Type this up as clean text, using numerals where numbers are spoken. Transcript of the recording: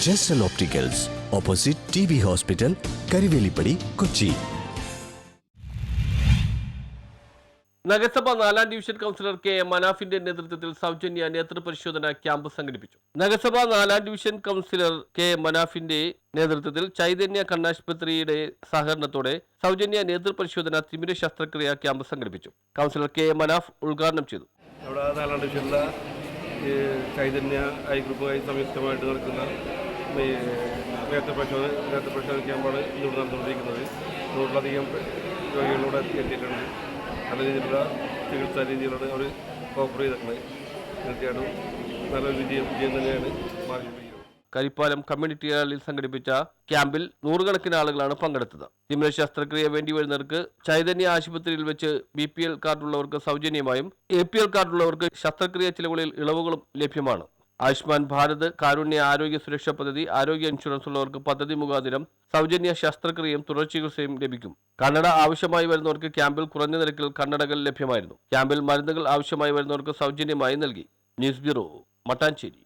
ജെസ്റ്റൽ opticals, opposite TB hospital, Karivelippadi, Kochi. നഗരസഭ 4ാം division councillor KM മനാഫിന്റെ നേതൃത്വത്തിൽ സൗജന്യ നേത്രപരിശോധന ക്യാമ്പ് സംഘടിപ്പിച്ചു. നഗരസഭ 4ാം ഡിവിഷൻ കൗൺസിലർ KM മനാഫിന്റെ നേതൃത്വത്തിൽ ചൈതന്യ കണ്ണാശുപത്രിയുടെ സഹകരണത്തോടെ സൗജന്യ നേത്രപരിശോധന തിമിര ശസ്ത്രക്രിയ ക്യാമ്പ് സംഘടിപ്പിച്ചു. കൗൺസിലർ KM മനാഫ് ഉദ്ഘാടനം ചെയ്തു. ചൈതന്യ ഐ ഗ്രൂപ്പുമായി സംയുക്തമായിട്ട് നടക്കുന്ന നേത്രപരിശോധന ക്യാമ്പാണ് ഇവിടെ നടന്നുകൊണ്ടിരിക്കുന്നത്. 100-ലധികം രോഗികളിലൂടെ എത്തിയിട്ടുണ്ട്. നല്ല രീതിയിലുള്ള ചികിത്സാ രീതികളാണ് അവർ ഓഫർ ചെയ്തിട്ടുണ്ട്. തീർച്ചയായിട്ടും നല്ലൊരു വിജയം തന്നെയാണ് മാറിയിരിക്കുന്നത്. കരിപ്പാലം കമ്മ്യൂണിറ്റി ഹാളിൽ സംഘടിപ്പിച്ച ക്യാമ്പിൽ നൂറുകണക്കിന് ആളുകളാണ് പങ്കെടുത്തത്. തിമിര ശസ്ത്രക്രിയ വേണ്ടി വരുന്നവർക്ക് ചൈതന്യ ആശുപത്രിയിൽ വെച്ച് BPL കാർഡുള്ളവർക്ക് സൗജന്യമായും APL കാർഡുള്ളവർക്ക് ശസ്ത്രക്രിയ ചിലവുകളിൽ ഇളവുകളും ലഭ്യമാണ്. ആയുഷ്മാൻ ഭാരത്, കാരുണ്യ ആരോഗ്യ സുരക്ഷാ പദ്ധതി, ആരോഗ്യ ഇൻഷുറൻസ് ഉള്ളവർക്ക് പദ്ധതി മുഖാന്തരം സൗജന്യ ശസ്ത്രക്രിയയും തുടർ ചികിത്സയും ലഭിക്കും. കണ്ണട ആവശ്യമായി വരുന്നവർക്ക് ക്യാമ്പിൽ കുറഞ്ഞ നിരക്കിൽ കണ്ണടകൾ ലഭ്യമായിരുന്നു. ക്യാമ്പിൽ മരുന്നുകൾ ആവശ്യമായി വരുന്നവർക്ക് സൗജന്യമായി നൽകി. News bureau, Mattancherry.